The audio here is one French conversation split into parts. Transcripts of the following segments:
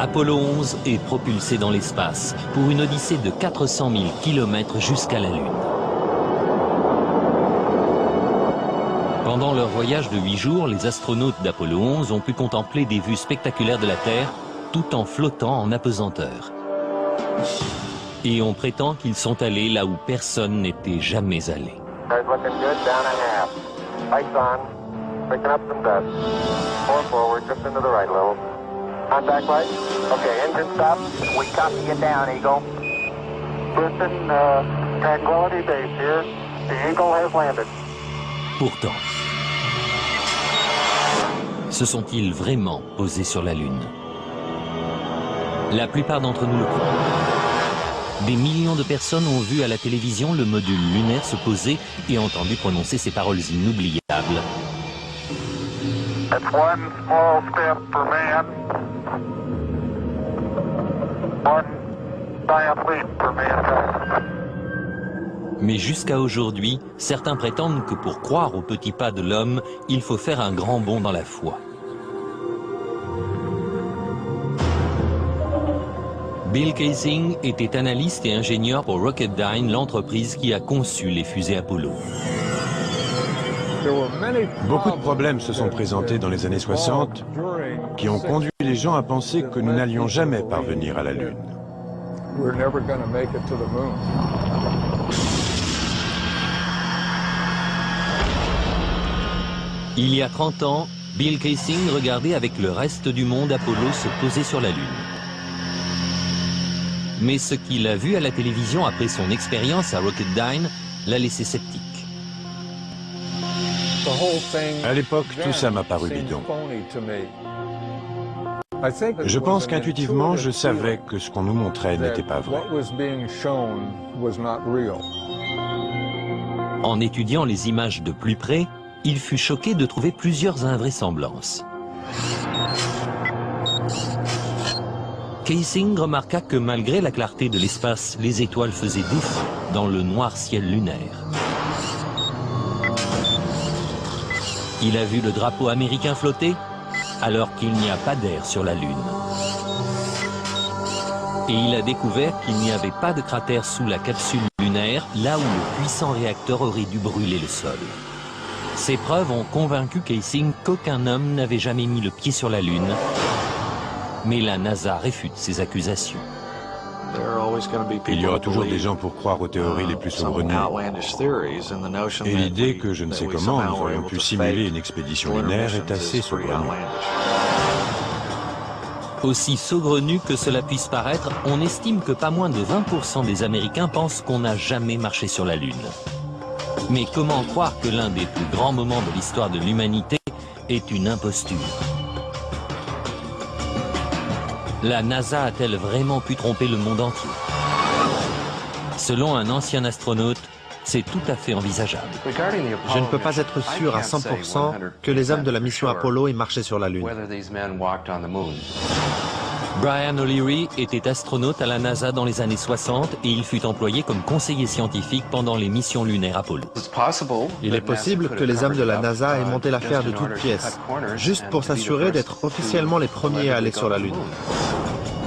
Apollo 11 est propulsé dans l'espace pour une odyssée de 400 000 km jusqu'à la Lune. Pendant leur voyage de 8 jours, les astronautes d'Apollo 11 ont pu contempler des vues spectaculaires de la Terre tout en flottant en apesanteur. Et on prétend qu'ils sont allés là où personne n'était jamais allé. Contact light. Okay, engine stop. We copy you down, Eagle. Listen, Tranquility Base here. The Eagle has landed. Pourtant, se sont-ils vraiment posés sur la Lune? La plupart d'entre nous le croient. Des millions de personnes ont vu à la télévision le module lunaire se poser et entendu prononcer ces paroles inoubliables. That's one small step for man. One giant leap for mankind. Mais jusqu'à aujourd'hui, certains prétendent que pour croire au petit pas de l'homme, il faut faire un grand bond dans la foi. Bill Kaysing était analyste et ingénieur pour Rocketdyne, l'entreprise qui a conçu les fusées Apollo. Beaucoup de problèmes se sont présentés dans les années 60 qui ont conduit les gens à penser que nous n'allions jamais parvenir à la Lune. Il y a 30 ans, Bill Kaysing regardait avec le reste du monde Apollo se poser sur la Lune. Mais ce qu'il a vu à la télévision après son expérience à Rocketdyne l'a laissé sceptique. À l'époque, tout ça m'a paru bidon. Je pense qu'intuitivement, je savais que ce qu'on nous montrait n'était pas vrai. En étudiant les images de plus près, il fut choqué de trouver plusieurs invraisemblances. Kaysing remarqua que malgré la clarté de l'espace, les étoiles faisaient défaut dans le noir ciel lunaire. Il a vu le drapeau américain flotter alors qu'il n'y a pas d'air sur la Lune. Et il a découvert qu'il n'y avait pas de cratère sous la capsule lunaire, là où le puissant réacteur aurait dû brûler le sol. Ces preuves ont convaincu Kaysing qu'aucun homme n'avait jamais mis le pied sur la Lune. Mais la NASA réfute ces accusations. Il y aura toujours des gens pour croire aux théories les plus saugrenues. Et l'idée que je ne sais comment nous aurions pu simuler une expédition lunaire est assez saugrenue. Aussi saugrenu que cela puisse paraître, on estime que pas moins de 20% des Américains pensent qu'on n'a jamais marché sur la Lune. Mais comment croire que l'un des plus grands moments de l'histoire de l'humanité est une imposture? La NASA a-t-elle vraiment pu tromper le monde entier? Selon un ancien astronaute, c'est tout à fait envisageable. Je ne peux pas être sûr à 100% que les hommes de la mission Apollo aient marché sur la Lune. Brian O'Leary était astronaute à la NASA dans les années 60 et il fut employé comme conseiller scientifique pendant les missions lunaires Apollo. Il est possible que les hommes de la NASA aient monté l'affaire de toutes pièces, juste pour s'assurer d'être officiellement les premiers à aller sur la Lune.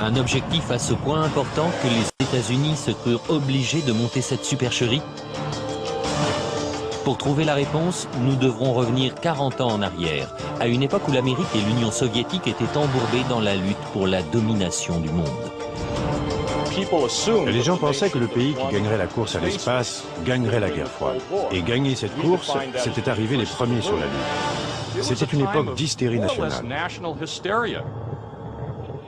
Un objectif à ce point important que les États-Unis se crurent obligés de monter cette supercherie? Pour trouver la réponse, nous devrons revenir 40 ans en arrière, à une époque où l'Amérique et l'Union soviétique étaient embourbées dans la lutte pour la domination du monde. Les gens pensaient que le pays qui gagnerait la course à l'espace gagnerait la guerre froide. Et gagner cette course, c'était arriver les premiers sur la Lune. C'était une époque d'hystérie nationale.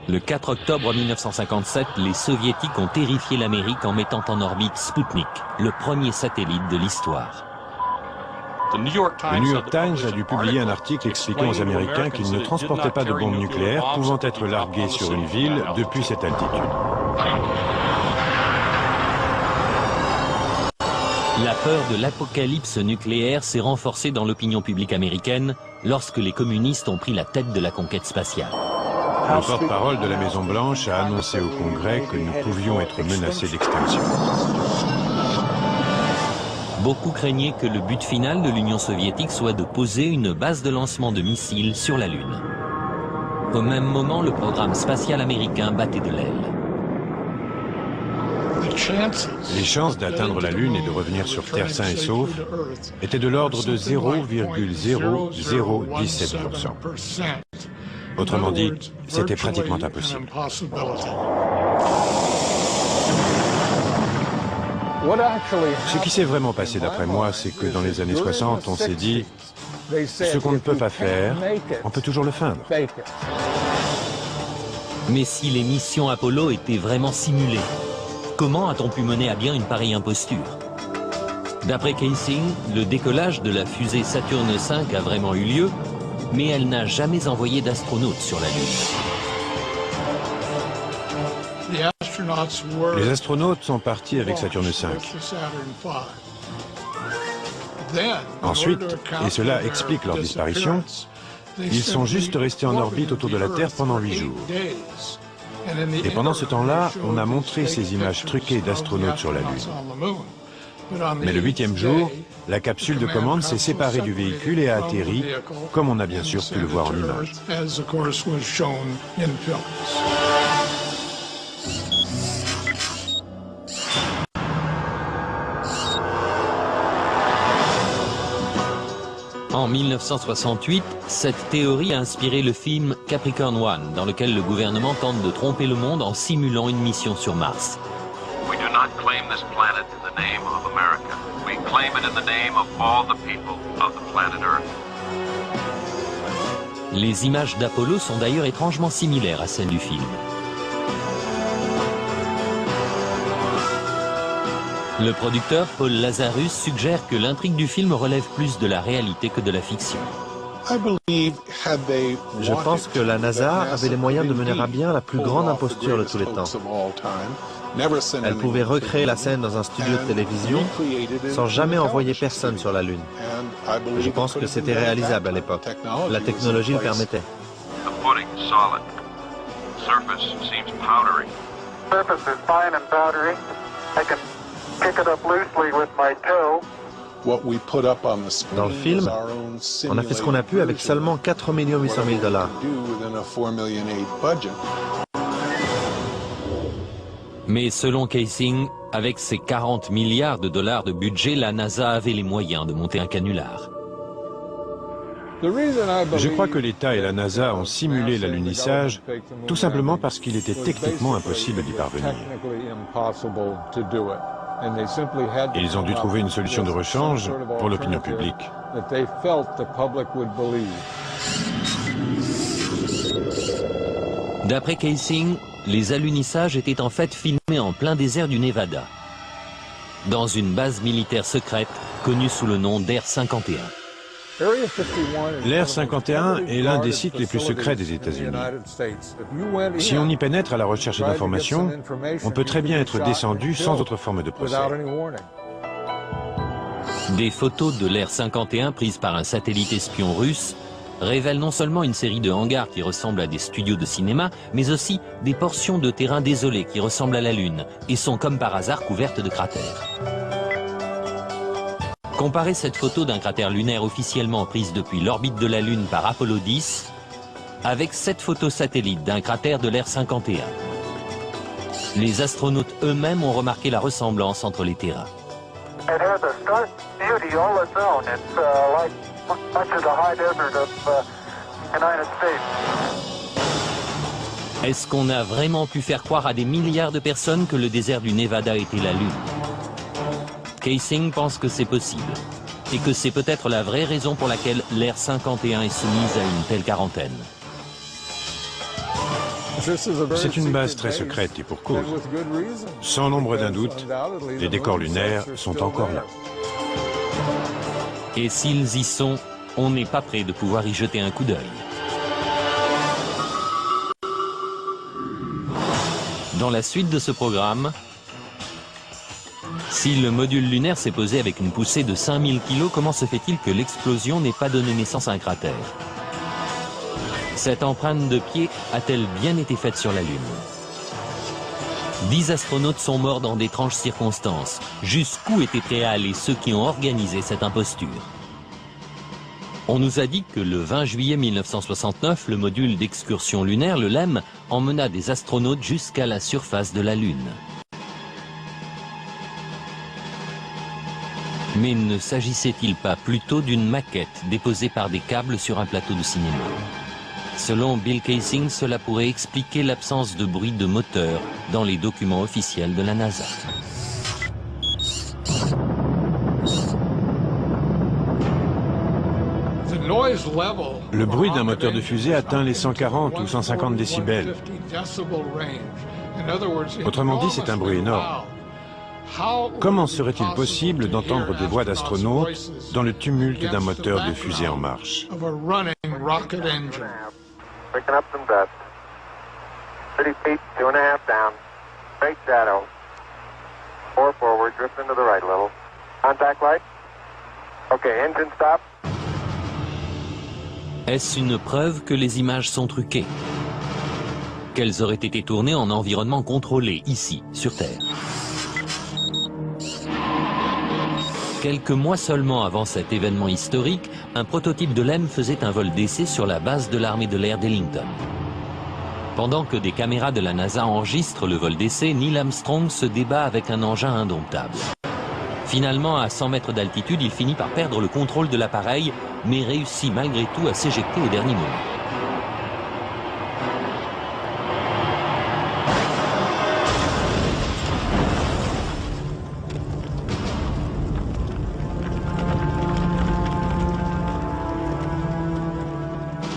Le 4 octobre 1957, les Soviétiques ont terrifié l'Amérique en mettant en orbite Sputnik, le premier satellite de l'histoire. Le New York Times a dû publier un article expliquant aux Américains qu'ils ne transportaient pas de bombes nucléaires pouvant être larguées sur une ville depuis cette altitude. La peur de l'apocalypse nucléaire s'est renforcée dans l'opinion publique américaine lorsque les communistes ont pris la tête de la conquête spatiale. Le porte-parole de la Maison-Blanche a annoncé au Congrès que nous pouvions être menacés d'extinction. Beaucoup craignaient que le but final de l'Union soviétique soit de poser une base de lancement de missiles sur la Lune. Au même moment, le programme spatial américain battait de l'aile. Les chances d'atteindre la Lune et de revenir sur Terre sain et sauf étaient de l'ordre de 0,0017%. Autrement dit, c'était pratiquement impossible. Ce qui s'est vraiment passé d'après moi, c'est que dans les années 60, on s'est dit « ce qu'on ne peut pas faire, on peut toujours le feindre ». Mais si les missions Apollo étaient vraiment simulées, comment a-t-on pu mener à bien une pareille imposture? D'après Kaysing, le décollage de la fusée Saturne V a vraiment eu lieu, mais elle n'a jamais envoyé d'astronautes sur la Lune. Les astronautes sont partis avec Saturne V. Ensuite, et cela explique leur disparition, ils sont juste restés en orbite autour de la Terre pendant 8 jours. Et pendant ce temps-là, on a montré ces images truquées d'astronautes sur la Lune. Mais le 8e jour, la capsule de commande s'est séparée du véhicule et a atterri, comme on a bien sûr pu le voir en images. En 1968, cette théorie a inspiré le film Capricorn One, dans lequel le gouvernement tente de tromper le monde en simulant une mission sur Mars. We do not claim this planet in the name of America. We claim it in the name of all the people of the planet Earth. Les images d'Apollo sont d'ailleurs étrangement similaires à celles du film. Le producteur Paul Lazarus suggère que l'intrigue du film relève plus de la réalité que de la fiction. Je pense que la NASA avait les moyens de mener à bien la plus grande imposture de tous les temps. Elle pouvait recréer la scène dans un studio de télévision sans jamais envoyer personne sur la Lune. Je pense que c'était réalisable à l'époque. La technologie le permettait. The footing is solid. Surface seems powdery. Surface is fine and powdery. I can kick it up loosely with my toe. Dans le film, on a fait ce qu'on a pu avec seulement 4 800 000 $. Mais selon Kaysing, avec ses 40 milliards de dollars de budget, la NASA avait les moyens de monter un canular. Je crois que l'État et la NASA ont simulé l'alunissage tout simplement parce qu'il était techniquement impossible d'y parvenir. Ils ont dû trouver une solution de rechange pour l'opinion publique. D'après Kaysing, les alunissages étaient en fait filmés en plein désert du Nevada, dans une base militaire secrète connue sous le nom d'Air 51. L'Air 51 est l'un des sites les plus secrets des États-Unis. Si on y pénètre à la recherche d'informations, on peut très bien être descendu sans autre forme de procès. Des photos de l'Air 51 prises par un satellite espion russe révèlent non seulement une série de hangars qui ressemblent à des studios de cinéma, mais aussi des portions de terrain désolées qui ressemblent à la Lune et sont comme par hasard couvertes de cratères. Comparez cette photo d'un cratère lunaire officiellement prise depuis l'orbite de la Lune par Apollo 10 avec cette photo satellite d'un cratère de l'Air 51. Les astronautes eux-mêmes ont remarqué la ressemblance entre les terrains. It has a stark beauty all its own. It's like much of the high desert of United States. Est-ce qu'on a vraiment pu faire croire à des milliards de personnes que le désert du Nevada était la Lune? Kaysing pense que c'est possible, et que c'est peut-être la vraie raison pour laquelle l'Air 51 est soumise à une telle quarantaine. C'est une base très secrète et pour cause. Sans l'ombre d'un doute, les décors lunaires sont encore là. Et s'ils y sont, on n'est pas prêt de pouvoir y jeter un coup d'œil. Dans la suite de ce programme, si le module lunaire s'est posé avec une poussée de 5000 kg, comment se fait-il que l'explosion n'ait pas donné naissance à un cratère? Cette empreinte de pied a-t-elle bien été faite sur la Lune? 10 astronautes sont morts dans d'étranges circonstances. Jusqu'où étaient prêts à aller ceux qui ont organisé cette imposture? On nous a dit que le 20 juillet 1969, le module d'excursion lunaire, le LEM, emmena des astronautes jusqu'à la surface de la Lune. Mais ne s'agissait-il pas plutôt d'une maquette déposée par des câbles sur un plateau de cinéma? Selon Bill Kaysing, cela pourrait expliquer l'absence de bruit de moteur dans les documents officiels de la NASA. Le bruit d'un moteur de fusée atteint les 140 ou 150 décibels. Autrement dit, c'est un bruit énorme. Comment serait-il possible d'entendre des voix d'astronautes dans le tumulte d'un moteur de fusée en marche? Picking up some dust. 30 feet, 2.5 down. Straight shadow. 4 forward, drift into the right a little. Contact light. Okay, engine stop. Est-ce une preuve que les images sont truquées? Qu'elles auraient été tournées en environnement contrôlé, ici, sur Terre? Quelques mois seulement avant cet événement historique, un prototype de LEM faisait un vol d'essai sur la base de l'armée de l'air d'Ellington. Pendant que des caméras de la NASA enregistrent le vol d'essai, Neil Armstrong se débat avec un engin indomptable. Finalement, à 100 mètres d'altitude, il finit par perdre le contrôle de l'appareil, mais réussit malgré tout à s'éjecter au dernier moment.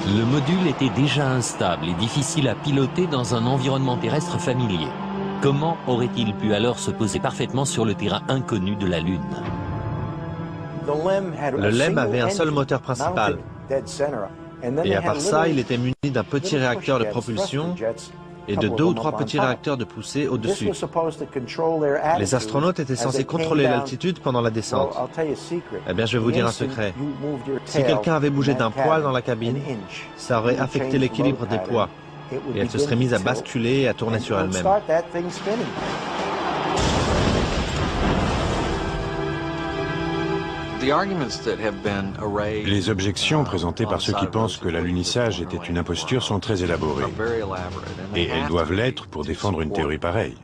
Le module était déjà instable et difficile à piloter dans un environnement terrestre familier. Comment aurait-il pu alors se poser parfaitement sur le terrain inconnu de la Lune? Le LEM avait un seul moteur principal. Et à part ça, il était muni d'un petit réacteur de propulsion et de 2 ou 3 petits réacteurs de poussée au-dessus. Les astronautes étaient censés contrôler l'altitude pendant la descente. Eh bien, je vais vous dire un secret. Si quelqu'un avait bougé d'un poil dans la cabine, ça aurait affecté l'équilibre des poids. Et elle se serait mise à basculer et à tourner sur elle-même. Les objections présentées par ceux qui pensent que l'alunissage était une imposture sont très élaborées. Et elles doivent l'être pour défendre une théorie pareille.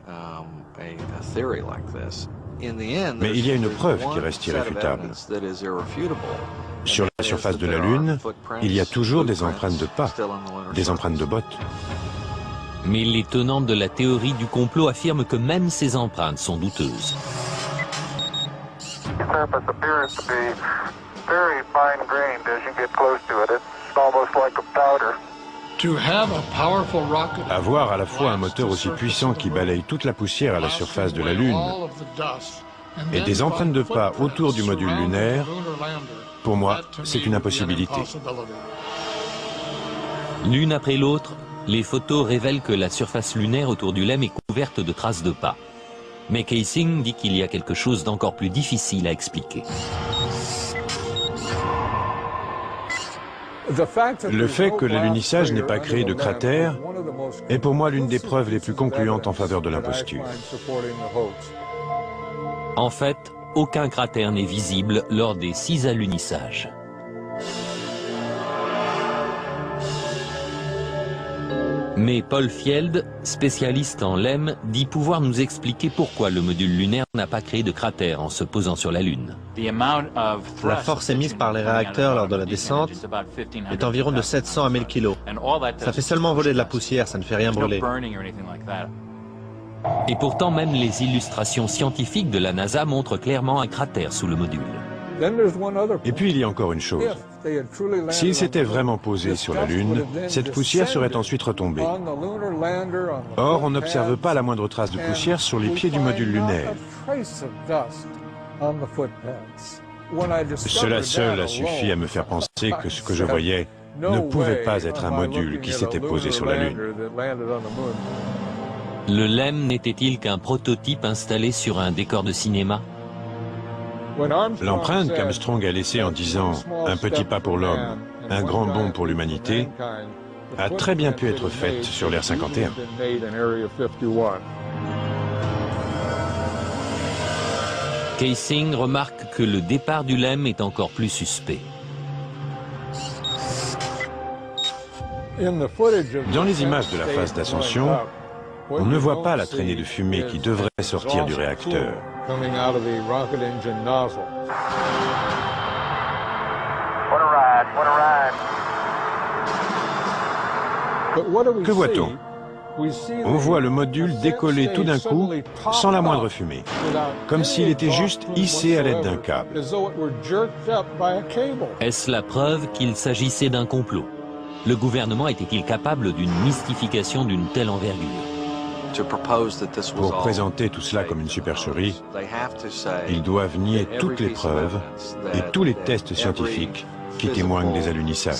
Mais il y a une preuve qui reste irréfutable. Sur la surface de la Lune, il y a toujours des empreintes de pas, des empreintes de bottes. Mais les tenants de la théorie du complot affirment que même ces empreintes sont douteuses. The surface appears to be very fine-grained as you get close to it. It's almost like a powder. Avoir à la fois un moteur aussi puissant qui balaye toute la poussière à la surface de la Lune et des empreintes de pas autour du module lunaire, pour moi, c'est une impossibilité. L'une après l'autre, les photos révèlent que la surface lunaire autour du LEM est couverte de traces de pas. Mais Kaysing dit qu'il y a quelque chose d'encore plus difficile à expliquer. Le fait que l'alunissage n'ait pas créé de cratère est pour moi l'une des preuves les plus concluantes en faveur de l'imposture. En fait, aucun cratère n'est visible lors des 6 alunissages. Mais Paul Fjeld, spécialiste en LEM, dit pouvoir nous expliquer pourquoi le module lunaire n'a pas créé de cratère en se posant sur la Lune. La force émise par les réacteurs lors de la descente est environ de 700 à 1000 kg. Ça fait seulement voler de la poussière, ça ne fait rien brûler. Et pourtant, même les illustrations scientifiques de la NASA montrent clairement un cratère sous le module. Et puis il y a encore une chose. S'il s'était vraiment posé sur la Lune, cette poussière serait ensuite retombée. Or, on n'observe pas la moindre trace de poussière sur les pieds du module lunaire. Cela seul a suffi à me faire penser que ce que je voyais ne pouvait pas être un module qui s'était posé sur la Lune. Le LEM n'était-il qu'un prototype installé sur un décor de cinéma? L'empreinte qu'Armstrong a laissée en disant « un petit pas pour l'homme, un grand bond pour l'humanité » a très bien pu être faite sur l'Air 51. Kaysing remarque que le départ du LEM est encore plus suspect. Dans les images de la phase d'ascension, on ne voit pas la traînée de fumée qui devrait sortir du réacteur. Que voit-on? On voit le module décoller tout d'un coup, sans la moindre fumée, comme s'il était juste hissé à l'aide d'un câble. Est-ce la preuve qu'il s'agissait d'un complot? Le gouvernement était-il capable d'une mystification d'une telle envergure? Pour présenter tout cela comme une supercherie, ils doivent nier toutes les preuves et tous les tests scientifiques qui témoignent des alunissage.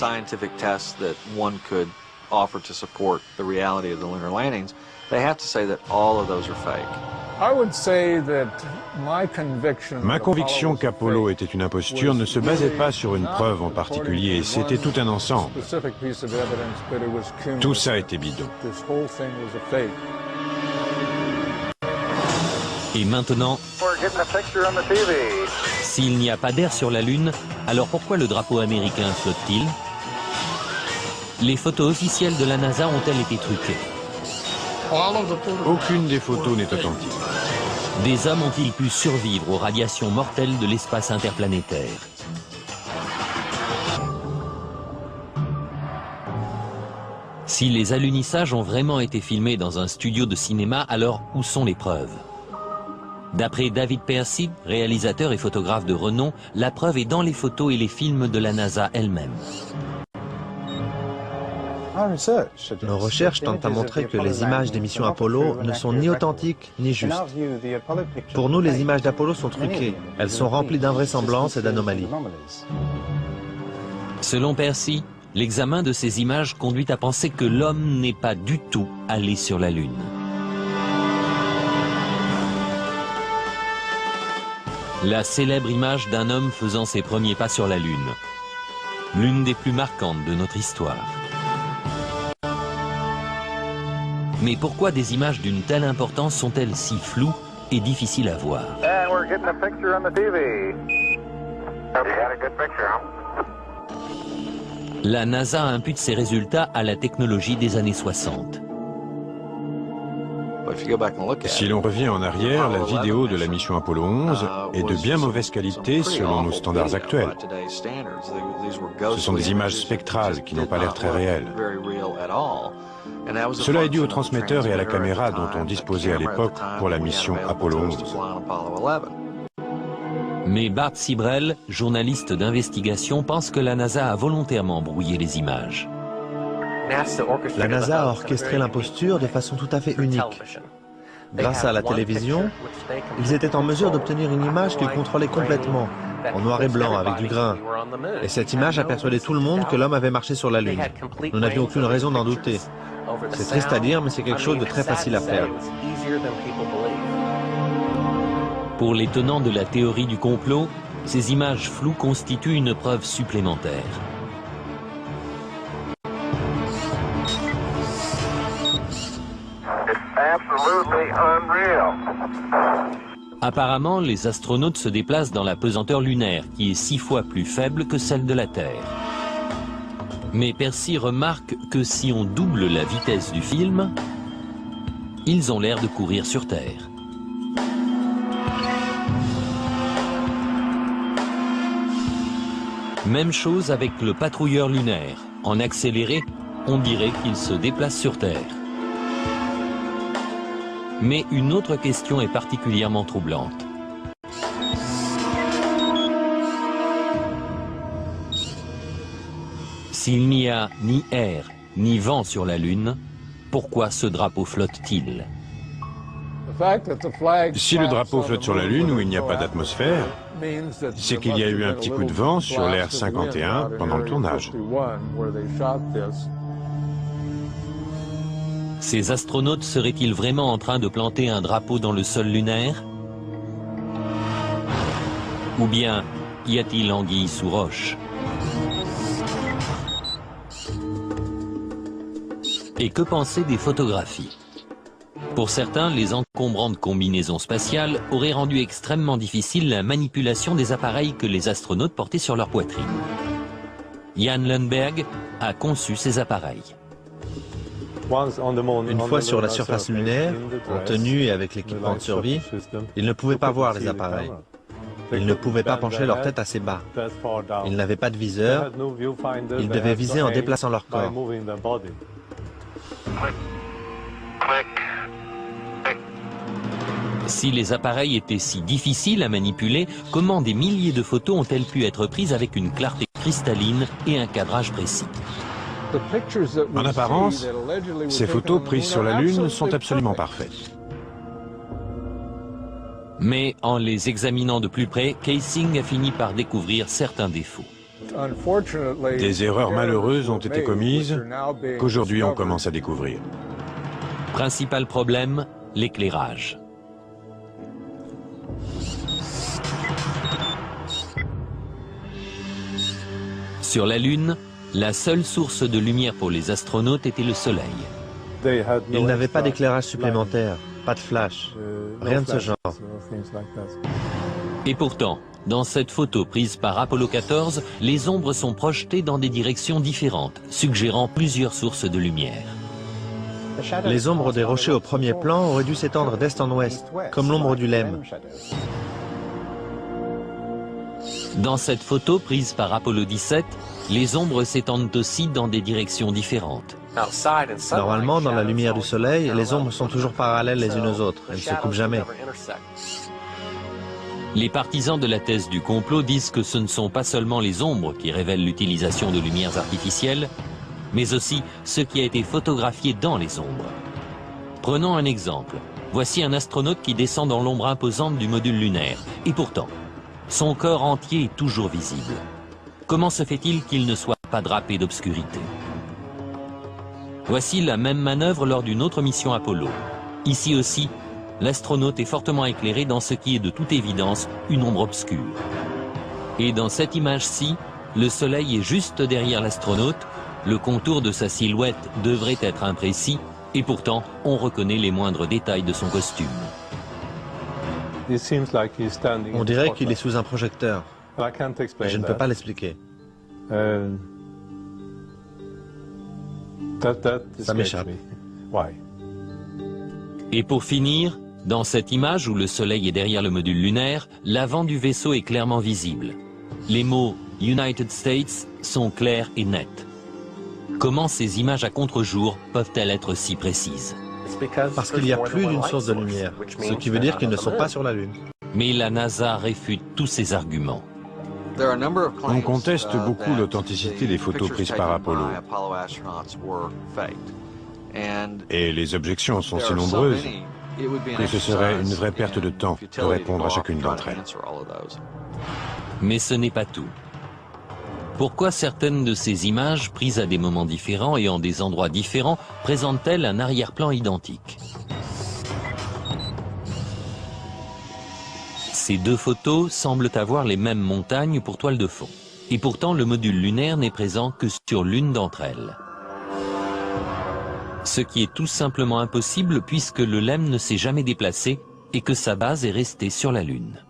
Offer to support the reality of the lunar landings, they have to say that all of those are fake. Ma conviction qu'Apollo était une imposture ne se basait pas sur une preuve en particulier, c'était tout un ensemble. Tout ça était bidon. Et maintenant, s'il n'y a pas d'air sur la Lune, alors pourquoi le drapeau américain flotte-t-il? Les photos officielles de la NASA ont-elles été truquées? Aucune des photos n'est authentique. Des hommes ont-ils pu survivre aux radiations mortelles de l'espace interplanétaire? Si les alunissages ont vraiment été filmés dans un studio de cinéma, alors où sont les preuves? D'après David Percy, réalisateur et photographe de renom, la preuve est dans les photos et les films de la NASA elle-même. Nos recherches tentent à montrer que les images des missions Apollo ne sont ni authentiques ni justes. Pour nous, les images d'Apollo sont truquées. Elles sont remplies d'invraisemblances et d'anomalies. Selon Percy, l'examen de ces images conduit à penser que l'homme n'est pas du tout allé sur la Lune. La célèbre image d'un homme faisant ses premiers pas sur la Lune. L'une des plus marquantes de notre histoire. Mais pourquoi des images d'une telle importance sont-elles si floues et difficiles à voir? La NASA impute ses résultats à la technologie des années 60. Si l'on revient en arrière, la vidéo de la mission Apollo 11 est de bien mauvaise qualité selon nos standards actuels. Ce sont des images spectrales qui n'ont pas l'air très réelles. Cela est dû au transmetteur et à la caméra dont on disposait à l'époque pour la mission Apollo 11. Mais Bart Sibrel, journaliste d'investigation, pense que la NASA a volontairement brouillé les images. La NASA a orchestré l'imposture de façon tout à fait unique. Grâce à la télévision, ils étaient en mesure d'obtenir une image qu'ils contrôlaient complètement, en noir et blanc, avec du grain. Et cette image a persuadé tout le monde que l'homme avait marché sur la Lune. Nous n'avions aucune raison d'en douter. C'est triste à dire, mais c'est quelque chose de très facile à faire. Pour les tenants de la théorie du complot, ces images floues constituent une preuve supplémentaire. Apparemment, les astronautes se déplacent dans la pesanteur lunaire, qui est 6 fois plus faible que celle de la Terre. Mais Percy remarque que si on double la vitesse du film, ils ont l'air de courir sur Terre. Même chose avec le patrouilleur lunaire. En accéléré, on dirait qu'il se déplace sur Terre. Mais une autre question est particulièrement troublante. S'il n'y a ni air, ni vent sur la Lune, pourquoi ce drapeau flotte-t-il? Si le drapeau flotte sur la Lune où il n'y a pas d'atmosphère, c'est qu'il y a eu un petit coup de vent sur l'Air 51 pendant le tournage. Ces astronautes seraient-ils vraiment en train de planter un drapeau dans le sol lunaire? Ou bien y a-t-il anguille sous roche? Et que penser des photographies? Pour certains, les encombrantes combinaisons spatiales auraient rendu extrêmement difficile la manipulation des appareils que les astronautes portaient sur leur poitrine. Jan Lundberg a conçu ces appareils. Une fois sur la surface lunaire, en tenue et avec l'équipement de survie, ils ne pouvaient pas voir les appareils. Ils ne pouvaient pas pencher leur tête assez bas. Ils n'avaient pas de viseur. Ils devaient viser en déplaçant leur corps. Si les appareils étaient si difficiles à manipuler, comment des milliers de photos ont-elles pu être prises avec une clarté cristalline et un cadrage précis? En apparence, ces photos prises sur la Lune sont absolument parfaites. Mais en les examinant de plus près, Kaysing a fini par découvrir certains défauts. Des erreurs malheureuses ont été commises qu'aujourd'hui on commence à découvrir. Principal problème, l'éclairage. Sur la Lune, la seule source de lumière pour les astronautes était le Soleil. Ils n'avaient pas d'éclairage supplémentaire, pas de flash, rien de ce genre. Et pourtant, dans cette photo prise par Apollo 14, les ombres sont projetées dans des directions différentes, suggérant plusieurs sources de lumière. Les ombres des rochers au premier plan auraient dû s'étendre d'est en ouest, comme l'ombre du LEM. Dans cette photo prise par Apollo 17, les ombres s'étendent aussi dans des directions différentes. Normalement, dans la lumière du soleil, les ombres sont toujours parallèles les unes aux autres. Elles ne se coupent jamais. Les partisans de la thèse du complot disent que ce ne sont pas seulement les ombres qui révèlent l'utilisation de lumières artificielles, mais aussi ce qui a été photographié dans les ombres. Prenons un exemple. Voici un astronaute qui descend dans l'ombre imposante du module lunaire. Et pourtant, son corps entier est toujours visible. Comment se fait-il qu'il ne soit pas drapé d'obscurité? Voici la même manœuvre lors d'une autre mission Apollo. Ici aussi, l'astronaute est fortement éclairé dans ce qui est de toute évidence une ombre obscure. Et dans cette image-ci, le soleil est juste derrière l'astronaute, le contour de sa silhouette devrait être imprécis, et pourtant, on reconnaît les moindres détails de son costume. On dirait qu'il est sous un projecteur, mais je ne peux pas l'expliquer. Ça m'échappe. Et pour finir, dans cette image où le soleil est derrière le module lunaire, l'avant du vaisseau est clairement visible. Les mots « United States » sont clairs et nets. Comment ces images à contre-jour peuvent-elles être si précises? Parce qu'il y a plus d'une source de lumière, ce qui veut dire qu'ils ne sont pas sur la Lune. Mais la NASA réfute tous ces arguments. On conteste beaucoup l'authenticité des photos prises par Apollo. Et les objections sont si nombreuses que ce serait une vraie perte de temps de répondre à chacune d'entre elles. Mais ce n'est pas tout. Pourquoi certaines de ces images, prises à des moments différents et en des endroits différents, présentent-elles un arrière-plan identique? Ces deux photos semblent avoir les mêmes montagnes pour toile de fond. Et pourtant, le module lunaire n'est présent que sur l'une d'entre elles. Ce qui est tout simplement impossible puisque le LEM ne s'est jamais déplacé et que sa base est restée sur la Lune.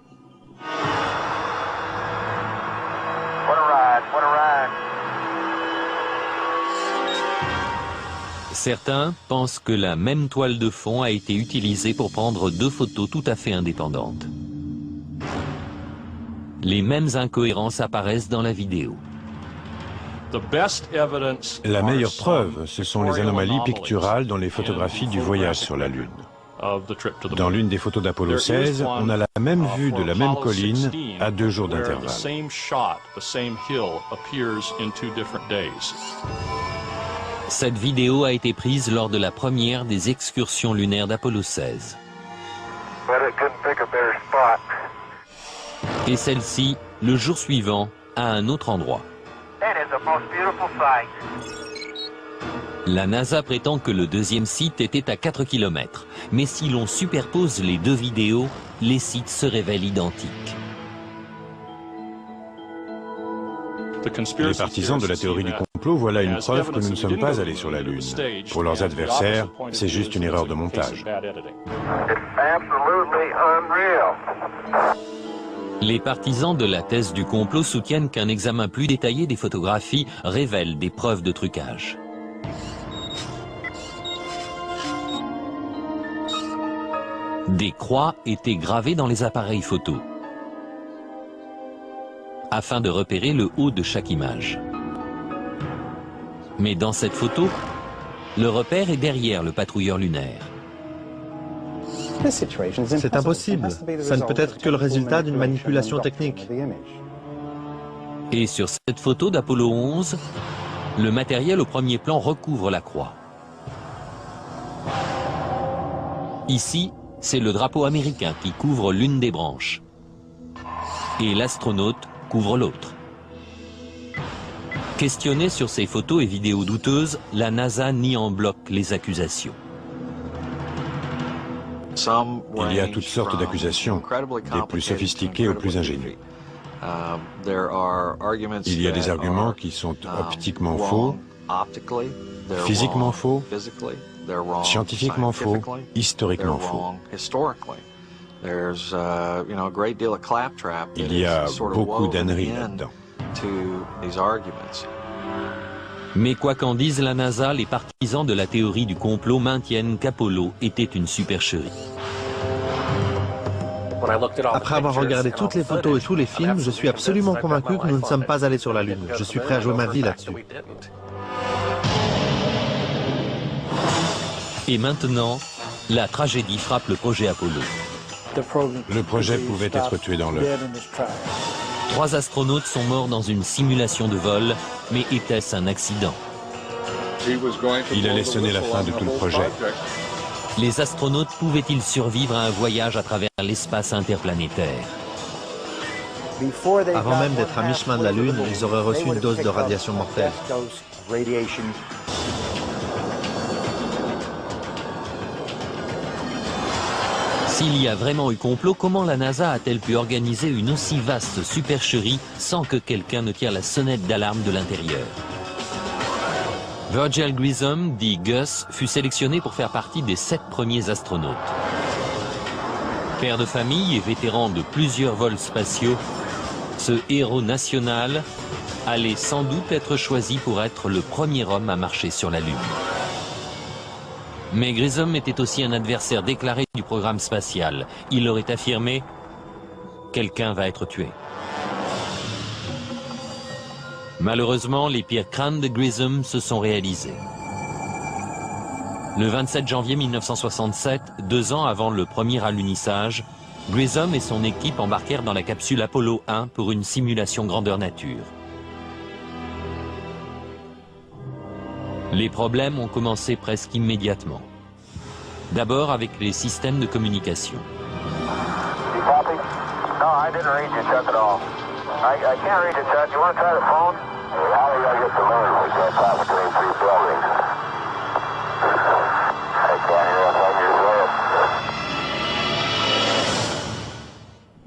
Certains pensent que la même toile de fond a été utilisée pour prendre deux photos tout à fait indépendantes. Les mêmes incohérences apparaissent dans la vidéo. La meilleure preuve, ce sont les anomalies picturales dans les photographies du voyage sur la Lune. Dans l'une des photos d'Apollo 16, on a la même vue de la même colline à 2 jours d'intervalle. Cette vidéo a été prise lors de la première des excursions lunaires d'Apollo 16. Et celle-ci, le jour suivant, à un autre endroit. La NASA prétend que le deuxième site était à 4 km. Mais si l'on superpose les deux vidéos, les sites se révèlent identiques. Les partisans de la théorie du complot voient là une preuve que nous ne sommes pas allés sur la Lune. Pour leurs adversaires, c'est juste une erreur de montage. Les partisans de la thèse du complot soutiennent qu'un examen plus détaillé des photographies révèle des preuves de trucage. Des croix étaient gravées dans les appareils photo, afin de repérer le haut de chaque image. Mais dans cette photo, le repère est derrière le patrouilleur lunaire. C'est impossible. Ça ne peut être que le résultat d'une manipulation technique. Et sur cette photo d'Apollo 11, le matériel au premier plan recouvre la croix. Ici, c'est le drapeau américain qui couvre l'une des branches. Et l'astronaute couvre l'autre. Questionnée sur ces photos et vidéos douteuses, la NASA nie en bloc les accusations. Il y a toutes sortes d'accusations, des plus sophistiquées aux plus ingénues. Il y a des arguments qui sont optiquement faux, physiquement faux, scientifiquement faux, historiquement faux. Il y a beaucoup d'âneries là-dedans. Mais quoi qu'en dise la NASA, les partisans de la théorie du complot maintiennent qu'Apollo était une supercherie. Après avoir regardé toutes les photos et tous les films, je suis absolument convaincu que nous ne sommes pas allés sur la Lune. Je suis prêt à jouer ma vie là-dessus. Et maintenant, la tragédie frappe le projet Apollo. Le projet pouvait être tué dans l'œuf. 3 astronautes sont morts dans une simulation de vol, mais était-ce un accident? Il allait sonner la fin de tout le projet. Les astronautes pouvaient-ils survivre à un voyage à travers l'espace interplanétaire? Avant même d'être à mi-chemin de la Lune, ils auraient reçu une dose de radiation mortelle. S'il y a vraiment eu complot, comment la NASA a-t-elle pu organiser une aussi vaste supercherie sans que quelqu'un ne tire la sonnette d'alarme de l'intérieur? Virgil Grissom, dit Gus, fut sélectionné pour faire partie des 7 premiers astronautes. Père de famille et vétéran de plusieurs vols spatiaux, ce héros national allait sans doute être choisi pour être le premier homme à marcher sur la Lune. Mais Grissom était aussi un adversaire déclaré du programme spatial. Il aurait affirmé « Quelqu'un va être tué ». Malheureusement, les pires craintes de Grissom se sont réalisées. Le 27 janvier 1967, 2 ans avant le premier alunissage, Grissom et son équipe embarquèrent dans la capsule Apollo 1 pour une simulation grandeur nature. Les problèmes ont commencé presque immédiatement. D'abord avec les systèmes de communication.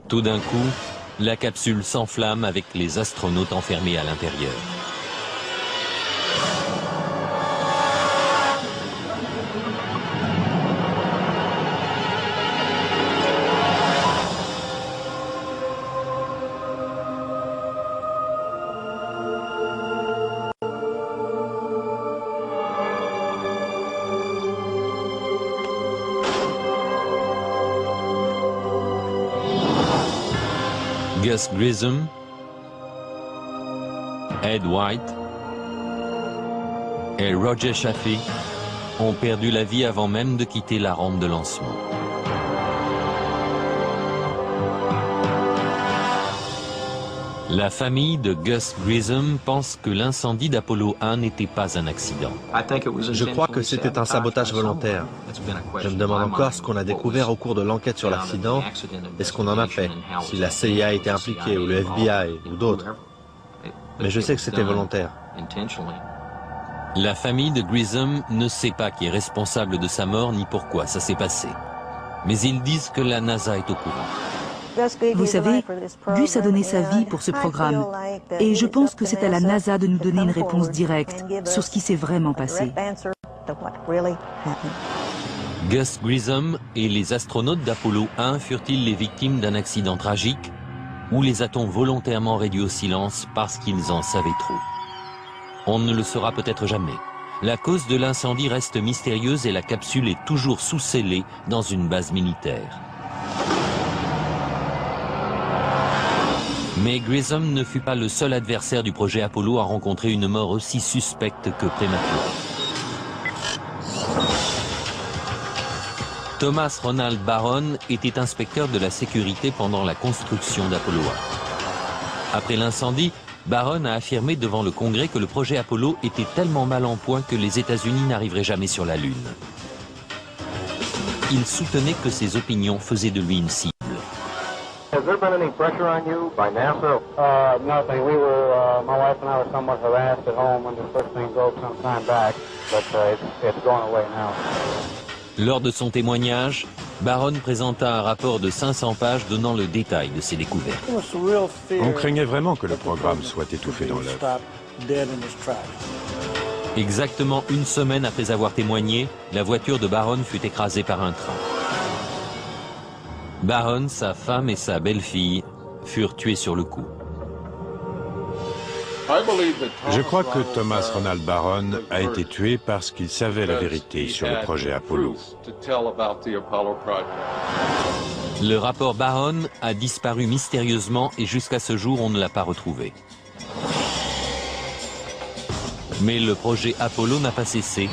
Tout d'un coup, la capsule s'enflamme avec les astronautes enfermés à l'intérieur. Gus Grissom, Ed White et Roger Chaffee ont perdu la vie avant même de quitter la rampe de lancement. La famille de Gus Grissom pense que l'incendie d'Apollo 1 n'était pas un accident. Je crois que c'était un sabotage volontaire. Je me demande encore ce qu'on a découvert au cours de l'enquête sur l'accident et ce qu'on en a fait, si la CIA était impliquée ou le FBI ou d'autres. Mais je sais que c'était volontaire. La famille de Grissom ne sait pas qui est responsable de sa mort ni pourquoi ça s'est passé. Mais ils disent que la NASA est au courant. Vous savez, Gus a donné sa vie pour ce programme et je pense que c'est à la NASA de nous donner une réponse directe sur ce qui s'est vraiment passé. Gus Grissom et les astronautes d'Apollo 1 furent-ils les victimes d'un accident tragique ou les a-t-on volontairement réduits au silence parce qu'ils en savaient trop? On ne le saura peut-être jamais. La cause de l'incendie reste mystérieuse et la capsule est toujours sous-scellée dans une base militaire. Mais Grissom ne fut pas le seul adversaire du projet Apollo à rencontrer une mort aussi suspecte que prématurée. Thomas Ronald Barron était inspecteur de la sécurité pendant la construction d'Apollo 1. Après l'incendie, Barron a affirmé devant le Congrès que le projet Apollo était tellement mal en point que les États-Unis n'arriveraient jamais sur la Lune. Il soutenait que ses opinions faisaient de lui une cible. Has there been any pressure on you by NASA? Nothing. We were, my wife and I were somewhat harassed at home when the first thing broke some time back, but it's going away now. Lors de son témoignage, Barron présenta un rapport de 500 pages donnant le détail de ses découvertes. On craignait vraiment que le programme soit étouffé dans l'œuf. Exactement une semaine après avoir témoigné, la voiture de Barron fut écrasée par un train. Barron, sa femme et sa belle-fille furent tués sur le coup. Je crois que Thomas Ronald Barron a été tué parce qu'il savait la vérité sur le projet Apollo. Le rapport Barron a disparu mystérieusement et jusqu'à ce jour, on ne l'a pas retrouvé. Mais le projet Apollo n'a pas cessé,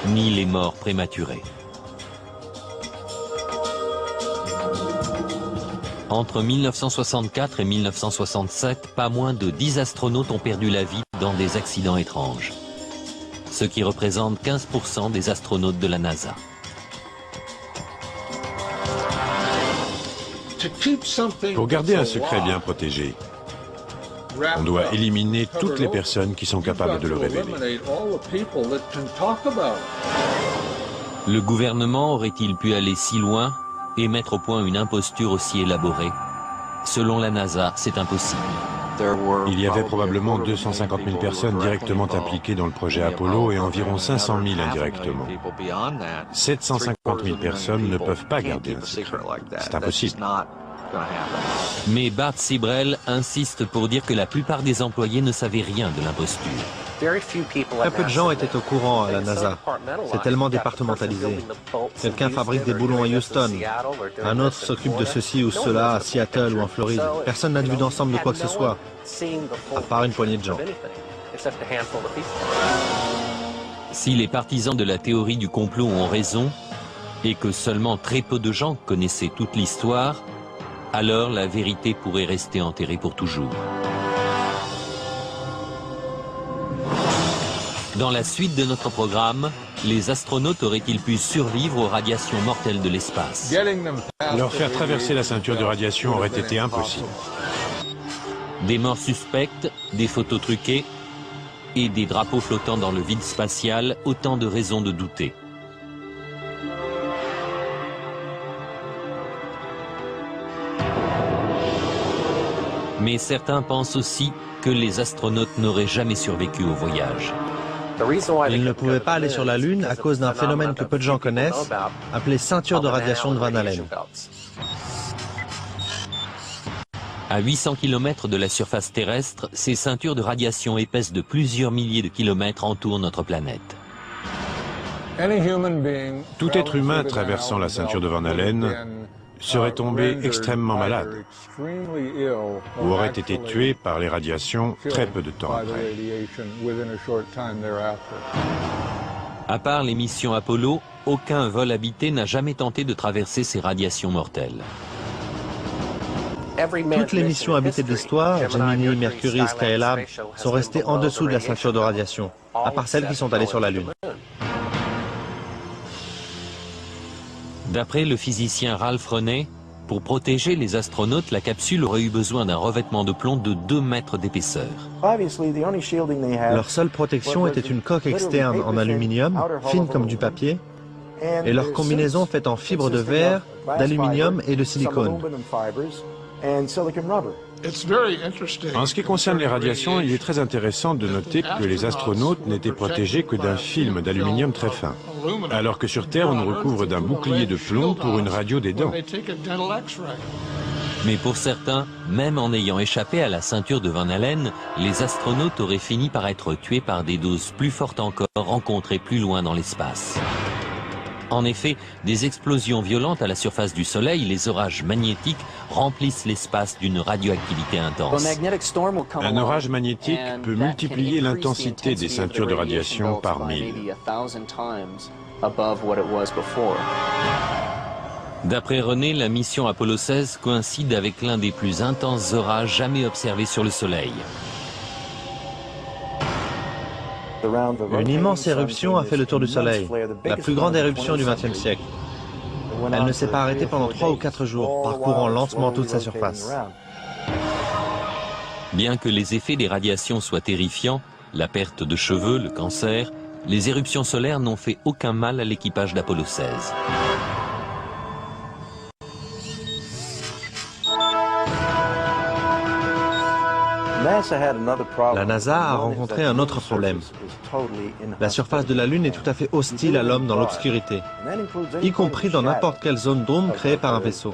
ni les morts prématurées. Entre 1964 et 1967, pas moins de 10 astronautes ont perdu la vie dans des accidents étranges, ce qui représente 15% des astronautes de la NASA. Pour garder un secret bien protégé, on doit éliminer toutes les personnes qui sont capables de le révéler. Le gouvernement aurait-il pu aller si loin et mettre au point une imposture aussi élaborée? Selon la NASA, c'est impossible. Il y avait probablement 250 000 personnes directement impliquées dans le projet Apollo et environ 500 000 indirectement. 750 000 personnes ne peuvent pas garder un secret. C'est impossible. Mais Bart Sibrel insiste pour dire que la plupart des employés ne savaient rien de l'imposture. Très peu de gens étaient au courant à la NASA. C'est tellement départementalisé. Quelqu'un fabrique des boulons à Houston, un autre s'occupe de ceci ou cela à Seattle ou en Floride. Personne n'a de vue d'ensemble de quoi que ce soit, à part une poignée de gens. Si les partisans de la théorie du complot ont raison, et que seulement très peu de gens connaissaient toute l'histoire, alors la vérité pourrait rester enterrée pour toujours. Dans la suite de notre programme, les astronautes auraient-ils pu survivre aux radiations mortelles de l'espace? Leur faire traverser la ceinture de radiation aurait été impossible. Des morts suspectes, des photos truquées et des drapeaux flottant dans le vide spatial, autant de raisons de douter. Mais certains pensent aussi que les astronautes n'auraient jamais survécu au voyage. Ils ne pouvaient pas aller sur la Lune à cause d'un phénomène que peu de gens connaissent, appelé ceinture de radiation de Van Allen. À 800 km de la surface terrestre, ces ceintures de radiation épaisses de plusieurs milliers de kilomètres entourent notre planète. Tout être humain traversant la ceinture de Van Allen serait tombé extrêmement malade ou aurait été tué par les radiations très peu de temps après. À part les missions Apollo, aucun vol habité n'a jamais tenté de traverser ces radiations mortelles. Toutes les missions habitées de l'histoire, Gemini, Mercury, Skylab, sont restées en dessous de la ceinture de radiation, à part celles qui sont allées sur la Lune. D'après le physicien Ralph Rennet, pour protéger les astronautes, la capsule aurait eu besoin d'un revêtement de plomb de 2 mètres d'épaisseur. Leur seule protection était une coque externe en aluminium, fine comme du papier, et leur combinaison faite en fibres de verre, d'aluminium et de silicone. En ce qui concerne les radiations, il est très intéressant de noter que les astronautes n'étaient protégés que d'un film d'aluminium très fin, alors que sur Terre, on nous recouvre d'un bouclier de plomb pour une radio des dents. Mais pour certains, même en ayant échappé à la ceinture de Van Allen, les astronautes auraient fini par être tués par des doses plus fortes encore rencontrées plus loin dans l'espace. En effet, des explosions violentes à la surface du Soleil, les orages magnétiques, remplissent l'espace d'une radioactivité intense. Un orage magnétique peut multiplier l'intensité des ceintures de radiation par 1000. D'après René, la mission Apollo 16 coïncide avec l'un des plus intenses orages jamais observés sur le Soleil. Une immense éruption a fait le tour du Soleil, la plus grande éruption du XXe siècle. Elle ne s'est pas arrêtée pendant 3 ou 4 jours, parcourant lentement toute sa surface. Bien que les effets des radiations soient terrifiants, la perte de cheveux, le cancer, les éruptions solaires n'ont fait aucun mal à l'équipage d'Apollo 16. La NASA a rencontré un autre problème. La surface de la Lune est tout à fait hostile à l'homme dans l'obscurité, y compris dans n'importe quelle zone d'ombre créée par un vaisseau.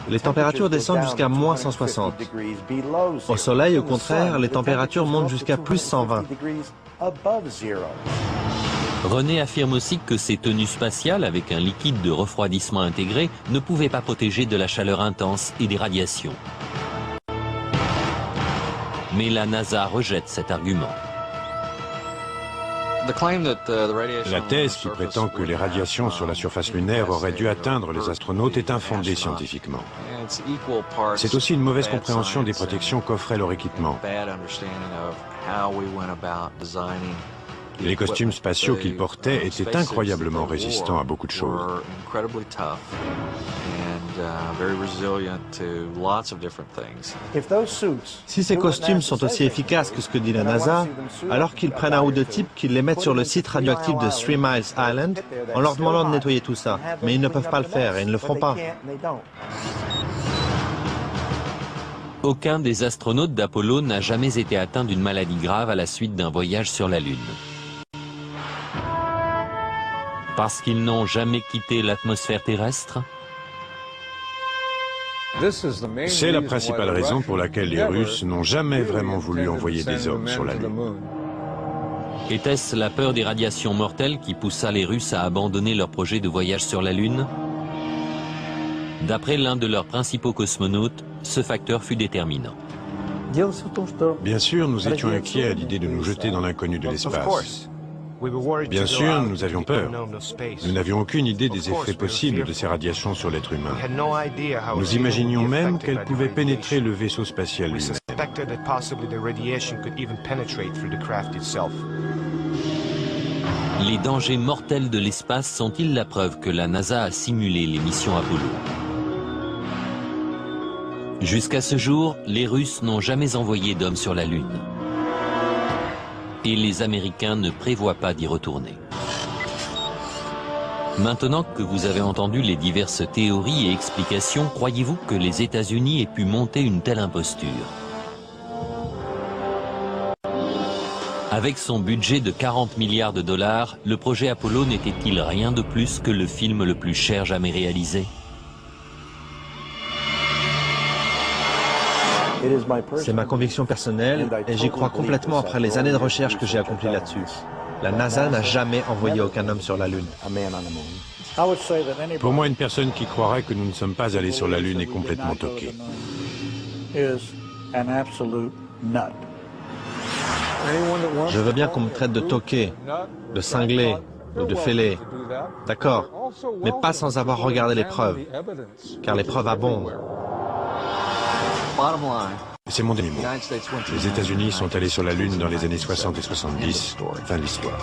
Les températures descendent jusqu'à moins 160. Au Soleil, au contraire, les températures montent jusqu'à plus 120. René affirme aussi que ces tenues spatiales avec un liquide de refroidissement intégré ne pouvaient pas protéger de la chaleur intense et des radiations. Mais la NASA rejette cet argument. La thèse qui prétend que les radiations sur la surface lunaire auraient dû atteindre les astronautes est infondée scientifiquement. C'est aussi une mauvaise compréhension des protections qu'offrait leur équipement. Les costumes spatiaux qu'ils portaient étaient incroyablement résistants à beaucoup de choses. Si ces costumes sont aussi efficaces que ce que dit la NASA, alors qu'ils prennent un ou deux types, qu'ils les mettent sur le site radioactif de 3 Miles Island, en leur demandant de nettoyer tout ça. Mais ils ne peuvent pas le faire et ils ne le feront pas. Aucun des astronautes d'Apollo n'a jamais été atteint d'une maladie grave à la suite d'un voyage sur la Lune. Parce qu'ils n'ont jamais quitté l'atmosphère terrestre? C'est la principale raison pour laquelle les Russes n'ont jamais vraiment voulu envoyer des hommes sur la Lune. Était-ce la peur des radiations mortelles qui poussa les Russes à abandonner leur projet de voyage sur la Lune? D'après l'un de leurs principaux cosmonautes, ce facteur fut déterminant. Bien sûr, nous étions inquiets à l'idée de nous jeter dans l'inconnu de l'espace. Bien sûr, nous avions peur. Nous n'avions aucune idée des effets possibles de ces radiations sur l'être humain. Nous imaginions même qu'elles pouvaient pénétrer le vaisseau spatial lui-même. Les dangers mortels de l'espace sont-ils la preuve que la NASA a simulé les missions Apollo? Jusqu'à ce jour, les Russes n'ont jamais envoyé d'hommes sur la Lune. Et les Américains ne prévoient pas d'y retourner. Maintenant que vous avez entendu les diverses théories et explications, croyez-vous que les États-Unis aient pu monter une telle imposture? Avec son budget de 40 milliards de dollars, le projet Apollo n'était-il rien de plus que le film le plus cher jamais réalisé? C'est ma conviction personnelle et j'y crois complètement après les années de recherche que j'ai accomplies là-dessus. La NASA n'a jamais envoyé aucun homme sur la Lune. Pour moi, une personne qui croirait que nous ne sommes pas allés sur la Lune est complètement toquée. Je veux bien qu'on me traite de toqué, de cinglé ou de fêlé. D'accord, mais pas sans avoir regardé les preuves, car les preuves abondent. C'est mon dernier mot. Les États-Unis sont allés sur la Lune dans les années 60 et 70. Fin de l'histoire.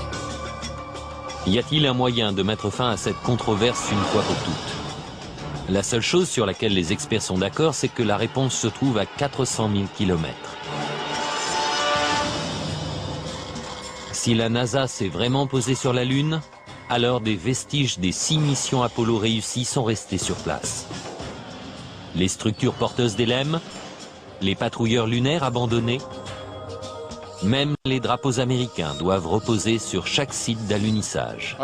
Y a-t-il un moyen de mettre fin à cette controverse une fois pour toutes? La seule chose sur laquelle les experts sont d'accord, c'est que la réponse se trouve à 400 000 km. Si la NASA s'est vraiment posée sur la Lune, alors des vestiges des 6 missions Apollo réussies sont restés sur place. Les structures porteuses d'LM, les patrouilleurs lunaires abandonnés, Même les drapeaux américains doivent reposer sur chaque site d'alunissage.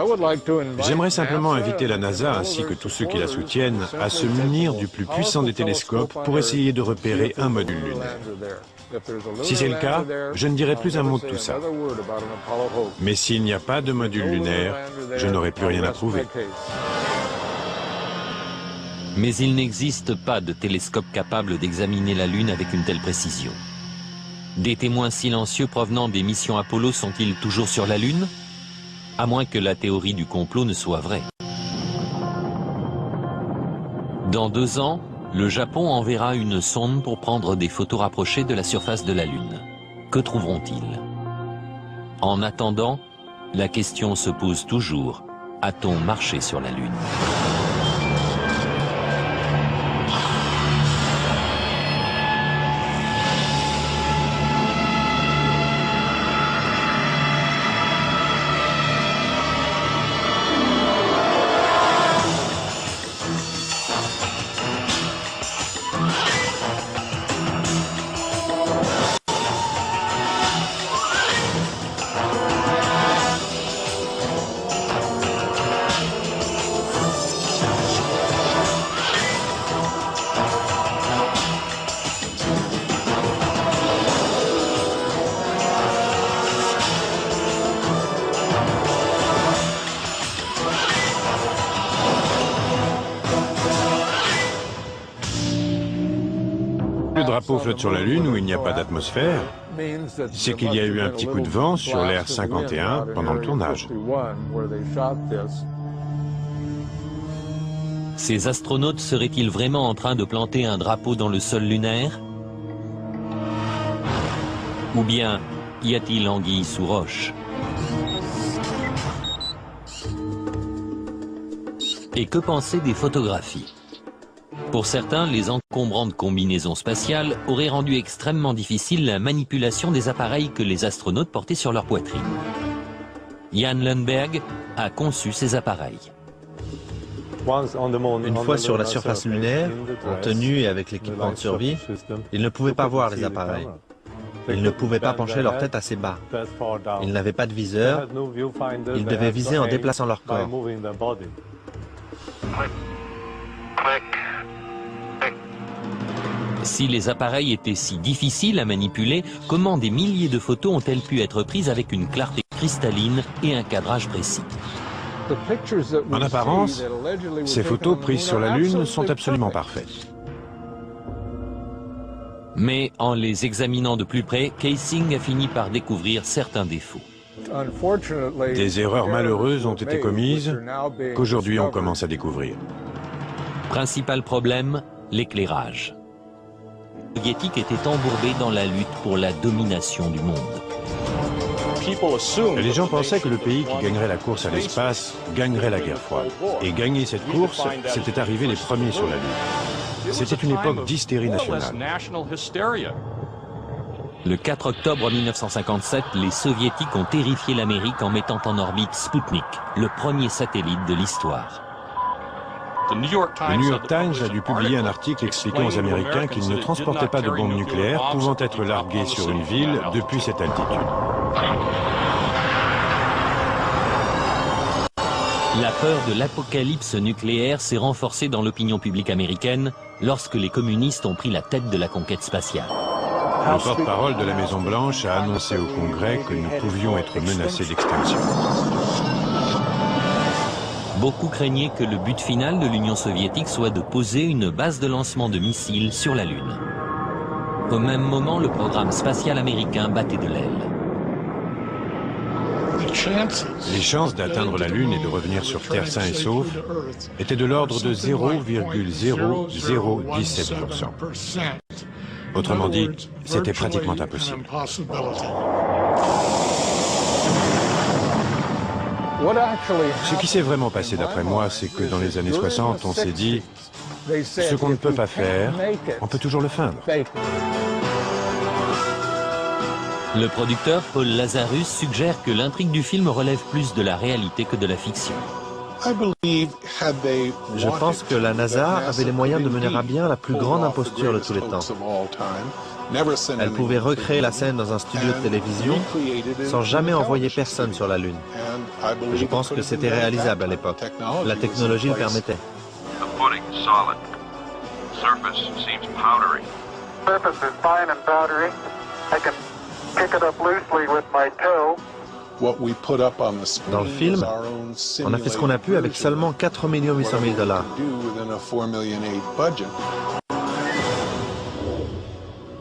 J'aimerais simplement inviter la NASA ainsi que tous ceux qui la soutiennent à se munir du plus puissant des télescopes pour essayer de repérer un module lunaire. Si c'est le cas, je ne dirai plus un mot de tout ça. Mais s'il n'y a pas de module lunaire, je n'aurai plus rien à prouver. Mais il n'existe pas de télescope capable d'examiner la Lune avec une telle précision. Des témoins silencieux provenant des missions Apollo sont-ils toujours sur la Lune? À moins que la théorie du complot ne soit vraie. Dans 2 ans, le Japon enverra une sonde pour prendre des photos rapprochées de la surface de la Lune. Que trouveront-ils? En attendant, la question se pose toujours. A-t-on marché sur la Lune? Le drapeau flotte sur la Lune où il n'y a pas d'atmosphère. C'est qu'il y a eu un petit coup de vent sur l'Air 51 pendant le tournage. Ces astronautes seraient-ils vraiment en train de planter un drapeau dans le sol lunaire? Ou bien y a-t-il anguille sous roche? Et que penser des photographies? Pour certains, les encombrantes combinaisons spatiales auraient rendu extrêmement difficile la manipulation des appareils que les astronautes portaient sur leur poitrine. Jan Lundberg a conçu ces appareils. Une fois sur la surface lunaire, en tenue et avec l'équipement de survie, ils ne pouvaient pas voir les appareils. Ils ne pouvaient pas pencher leur tête assez bas. Ils n'avaient pas de viseur. Ils devaient viser en déplaçant leur corps. Si les appareils étaient si difficiles à manipuler, comment des milliers de photos ont-elles pu être prises avec une clarté cristalline et un cadrage précis? En apparence, ces photos prises sur la Lune sont absolument parfaites. Mais en les examinant de plus près, Keising a fini par découvrir certains défauts. Des erreurs malheureuses ont été commises qu'aujourd'hui on commence à découvrir. Principal problème, l'éclairage. Les Soviétiques étaient embourbés dans la lutte pour la domination du monde. Les gens pensaient que le pays qui gagnerait la course à l'espace gagnerait la guerre froide. Et gagner cette course, c'était arriver les premiers sur la Lune. C'était une époque d'hystérie nationale. Le 4 octobre 1957, les Soviétiques ont terrifié l'Amérique en mettant en orbite Sputnik, le premier satellite de l'histoire. Le New York Times a dû publier un article expliquant aux Américains qu'ils ne transportaient pas de bombes nucléaires pouvant être larguées sur une ville depuis cette altitude. La peur de l'apocalypse nucléaire s'est renforcée dans l'opinion publique américaine lorsque les communistes ont pris la tête de la conquête spatiale. Le porte-parole de la Maison-Blanche a annoncé au Congrès que nous pouvions être menacés d'extinction. Beaucoup craignaient que le but final de l'Union soviétique soit de poser une base de lancement de missiles sur la Lune. Au même moment, le programme spatial américain battait de l'aile. Les chances d'atteindre la Lune et de revenir sur Terre sain et sauf étaient de l'ordre de 0,0017%. Autrement dit, c'était pratiquement impossible. Ce qui s'est vraiment passé d'après moi, c'est que dans les années 60, on s'est dit « ce qu'on ne peut pas faire, on peut toujours le feindre ». Le producteur Paul Lazarus suggère que l'intrigue du film relève plus de la réalité que de la fiction. Je pense que la NASA avait les moyens de mener à bien la plus grande imposture de tous les temps. Elle pouvait recréer la scène dans un studio de télévision sans jamais envoyer personne sur la Lune. Je pense que c'était réalisable à l'époque. La technologie le permettait. The footing is solid. Surface seems powdery. Surface is fine and powdery. I can kick it up loosely with my toe. Dans le film, on a fait ce qu'on a pu avec seulement 4 800 000 $.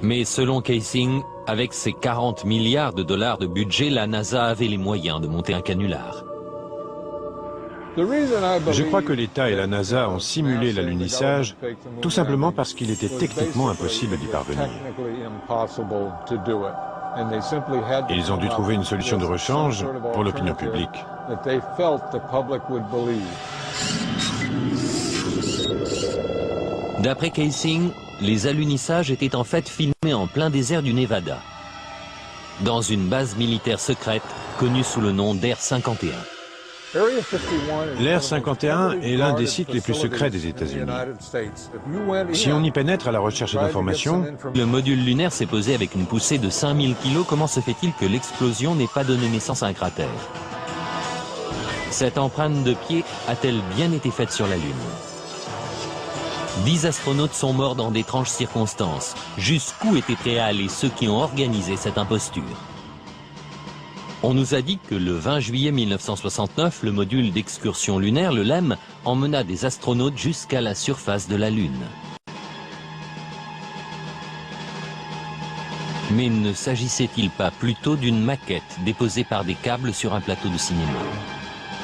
Mais selon Kaysing, avec ses 40 milliards de dollars de budget, la NASA avait les moyens de monter un canular. Je crois que l'État et la NASA ont simulé l'alunissage tout simplement parce qu'il était techniquement impossible d'y parvenir. Ils ont dû trouver une solution de rechange pour l'opinion publique. D'après Kaysing, les alunissages étaient en fait filmés en plein désert du Nevada, dans une base militaire secrète connue sous le nom d'Air 51. L'Air 51 est l'un des sites les plus secrets des États-Unis. Si on y pénètre à la recherche d'informations, Le module lunaire s'est posé avec une poussée de 5000 kg. Comment se fait-il que l'explosion n'ait pas donné naissance à un cratère? Cette empreinte de pied a-t-elle bien été faite sur la Lune? 10 astronautes sont morts dans d'étranges circonstances. Jusqu'où étaient prêts à aller ceux qui ont organisé cette imposture? On nous a dit que le 20 juillet 1969, le module d'excursion lunaire, le LEM, emmena des astronautes jusqu'à la surface de la Lune. Mais ne s'agissait-il pas plutôt d'une maquette déposée par des câbles sur un plateau de cinéma?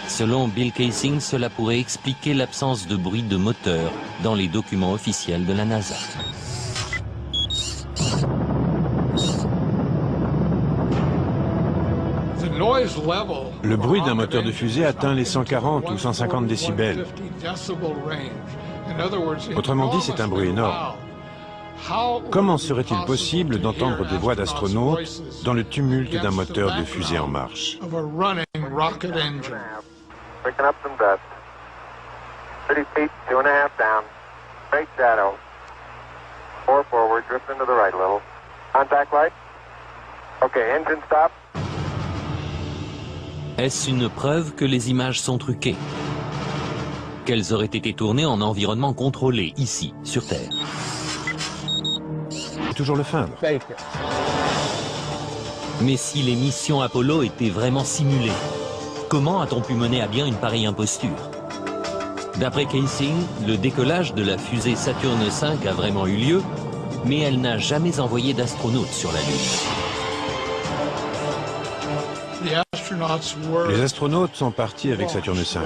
Selon Bill Kaysing, cela pourrait expliquer l'absence de bruit de moteur dans les documents officiels de la NASA. le bruit d'un moteur de fusée atteint les 140 ou 150 décibels. Autrement dit, c'est un bruit énorme. Comment serait-il possible d'entendre des voix d'astronautes dans le tumulte d'un moteur de fusée en marche? Picking up some dust. 30 feet, 2.5 down. Straight shadow. 4 forward, drift into the right a little. Contact light. Okay, engine stop. Est-ce une preuve que les images sont truquées? Qu'elles auraient été tournées en environnement contrôlé, ici, sur Terre? C'est toujours le feindre. Mais si les missions Apollo étaient vraiment simulées, comment a-t-on pu mener à bien une pareille imposture? D'après Kaysing, le décollage de la fusée Saturn V a vraiment eu lieu, mais elle n'a jamais envoyé d'astronautes sur la Lune. Les astronautes sont partis avec Saturne V.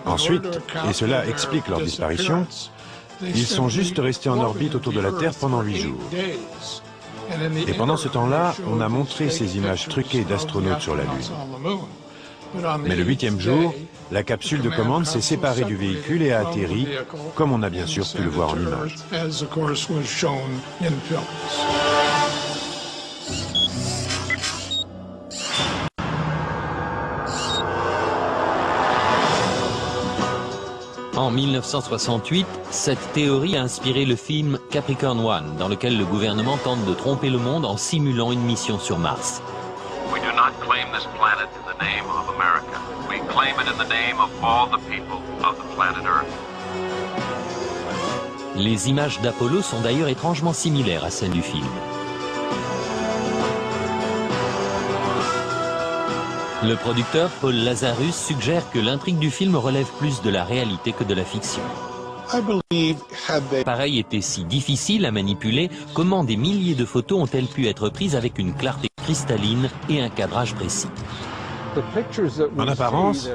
Ensuite, et cela explique leur disparition, ils sont juste restés en orbite autour de la Terre pendant 8 jours. Et pendant ce temps-là, on a montré ces images truquées d'astronautes sur la Lune. Mais le 8e jour, la capsule de commande s'est séparée du véhicule et a atterri, comme on a bien sûr pu le voir en image. En 1968, cette théorie a inspiré le film Capricorn One, dans lequel le gouvernement tente de tromper le monde en simulant une mission sur Mars. We do not claim this planet in the name of America. We claim it in the name of all the people of the planet Earth. Les images d'Apollo sont d'ailleurs étrangement similaires à celles du film. Le producteur Paul Lazarus suggère que l'intrigue du film relève plus de la réalité que de la fiction. Pareil était si difficile à manipuler, comment des milliers de photos ont-elles pu être prises avec une clarté cristalline et un cadrage précis? En apparence,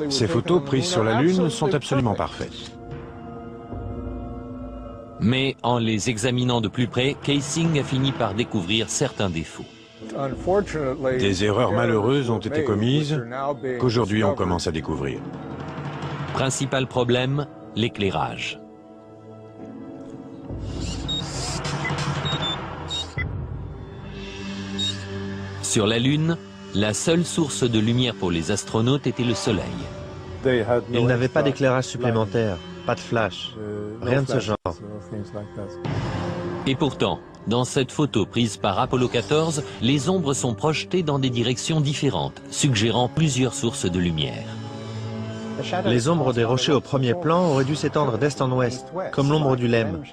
ces photos prises sur la Lune sont absolument parfaites. Mais en les examinant de plus près, Kaysing a fini par découvrir certains défauts. Des erreurs malheureuses ont été commises qu'aujourd'hui on commence à découvrir. Principal problème, l'éclairage. Sur la Lune, La seule source de lumière pour les astronautes était le Soleil. Ils n'avaient pas d'éclairage supplémentaire, pas de flash, rien de ce genre. Et pourtant, dans cette photo prise par Apollo 14, les ombres sont projetées dans des directions différentes, suggérant plusieurs sources de lumière. Les ombres des rochers au premier plan auraient dû s'étendre d'est en ouest, comme l'ombre du Lemme.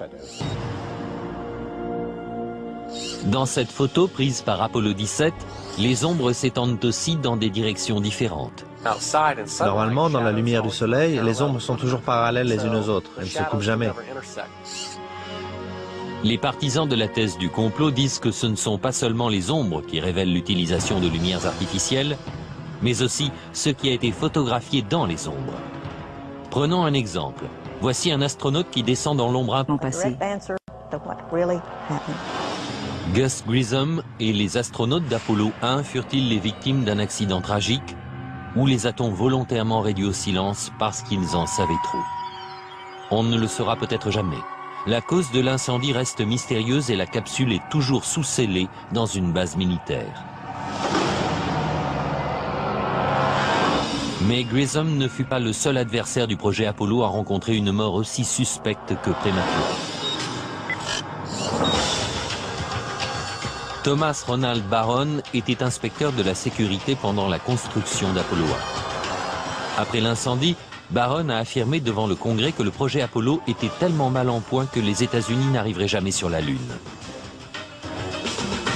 Dans cette photo prise par Apollo 17, les ombres s'étendent aussi dans des directions différentes. Normalement, dans la lumière du soleil, les ombres sont toujours parallèles les unes aux autres, elles ne se coupent jamais. Les partisans de la thèse du complot disent que ce ne sont pas seulement les ombres qui révèlent l'utilisation de lumières artificielles, mais aussi ce qui a été photographié dans les ombres. Prenons un exemple. Voici un astronaute qui descend dans l'ombre passé. Gus Grissom et les astronautes d'Apollo 1 furent-ils les victimes d'un accident tragique ou les a-t-on volontairement réduits au silence parce qu'ils en savaient trop? On ne le saura peut-être jamais. La cause de l'incendie reste mystérieuse et la capsule est toujours sous-scellée dans une base militaire. Mais Grissom ne fut pas le seul adversaire du projet Apollo à rencontrer une mort aussi suspecte que prématurée. Thomas Ronald Barron était inspecteur de la sécurité pendant la construction d'Apollo 1. Après l'incendie, Barron a affirmé devant le Congrès que le projet Apollo était tellement mal en point que les États-Unis n'arriveraient jamais sur la Lune.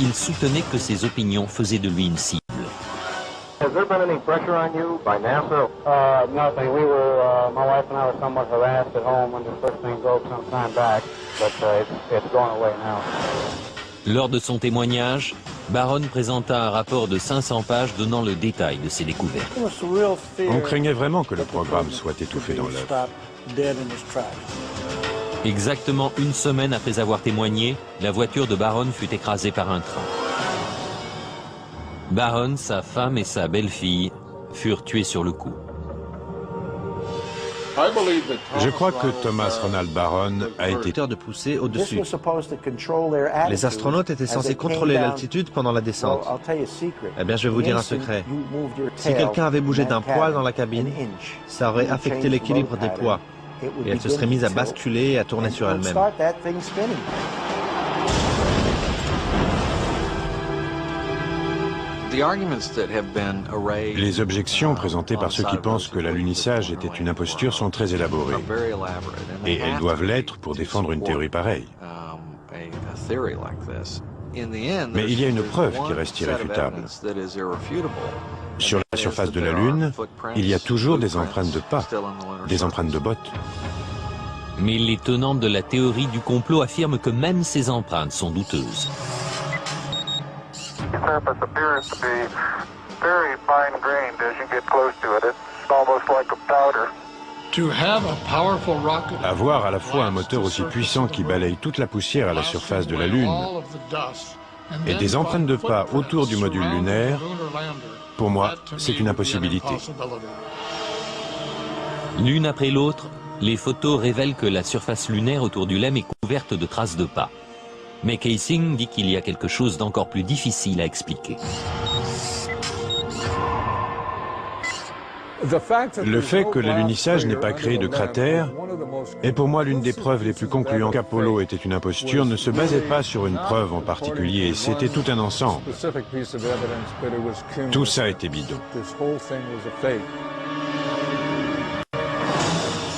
Il soutenait que ses opinions faisaient de lui une cible. Has there been any pressure on you by NASA? Nothing. We were, my wife and I were somewhat harassed at home when the first thing broke some time back, but it's going away now. Lors de son témoignage, Barron présenta un rapport de 500 pages donnant le détail de ses découvertes. On craignait vraiment que le programme soit étouffé dans l'œuf. Exactement une semaine après avoir témoigné, la voiture de Barron fut écrasée par un train. Barron, sa femme et sa belle-fille furent tués sur le coup. Je crois que Thomas Ronald Barron a été de pousser au-dessus. Les astronautes étaient censés contrôler l'altitude pendant la descente. Eh bien, je vais vous dire un secret. Si quelqu'un avait bougé d'un poil dans la cabine, ça aurait affecté l'équilibre des poids. Et elle se serait mise à basculer et à tourner sur elle-même. Les objections présentées par ceux qui pensent que l'alunissage était une imposture sont très élaborées. Et elles doivent l'être pour défendre une théorie pareille. Mais il y a une preuve qui reste irréfutable. Sur la surface de la Lune, il y a toujours des empreintes de pas, des empreintes de bottes. Mais les tenants de la théorie du complot affirment que même ces empreintes sont douteuses. The surface appears to be very fine-grained as you get close to it. It's almost like a powder. Avoir à la fois un moteur aussi puissant qui balaye toute la poussière à la surface de la Lune et des empreintes de pas autour du module lunaire, pour moi, c'est une impossibilité. L'une après l'autre, les photos révèlent que la surface lunaire autour du LEM est couverte de traces de pas. Mais Kaysing dit qu'il y a quelque chose d'encore plus difficile à expliquer. Le fait que l'alunissage n'ait pas créé de cratère est pour moi l'une des preuves les plus concluantes qu'Apollo était une imposture ne se basait pas sur une preuve en particulier, c'était tout un ensemble. Tout ça était bidon.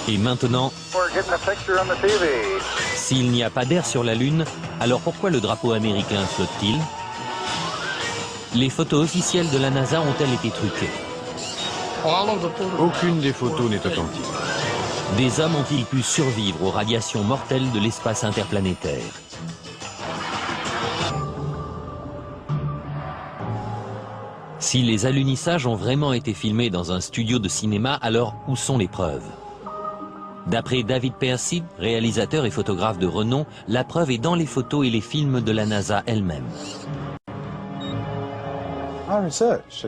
Et maintenant, s'il n'y a pas d'air sur la Lune, alors pourquoi le drapeau américain flotte-t-il? Les photos officielles de la NASA ont-elles été truquées? Aucune des photos n'est authentique. Des hommes ont-ils pu survivre aux radiations mortelles de l'espace interplanétaire? Si les alunissages ont vraiment été filmés dans un studio de cinéma, alors où sont les preuves? D'après David Percy, réalisateur et photographe de renom, la preuve est dans les photos et les films de la NASA elle-même.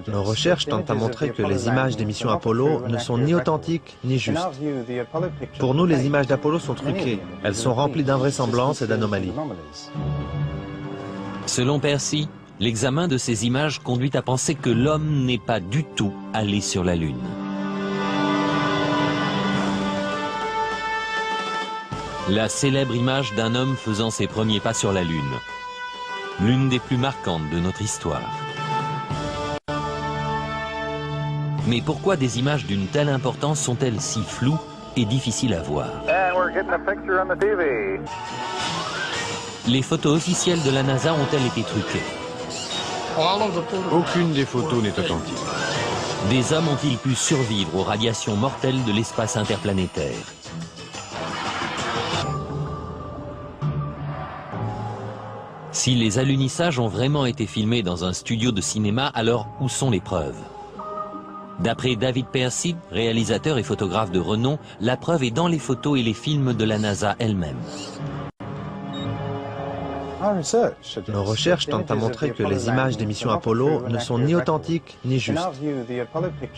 Nos recherches tentent à montrer que les images des missions Apollo ne sont ni authentiques ni justes. Pour nous, les images d'Apollo sont truquées. Elles sont remplies d'invraisemblances et d'anomalies. Selon Percy, L'examen de ces images conduit à penser que l'homme n'est pas du tout allé sur la Lune. La célèbre image d'un homme faisant ses premiers pas sur la Lune. L'une des plus marquantes de notre histoire. Mais pourquoi des images d'une telle importance sont-elles si floues et difficiles à voir? Les photos officielles de la NASA ont-elles été truquées? Aucune des photos n'est authentique. Des hommes ont-ils pu survivre aux radiations mortelles de l'espace interplanétaire? Si les alunissages ont vraiment été filmés dans un studio de cinéma, alors où sont les preuves? D'après David Percy, réalisateur et photographe de renom, la preuve est dans les photos et les films de la NASA elle-même. Nos recherches tentent à montrer que les images des missions Apollo ne sont ni authentiques ni justes.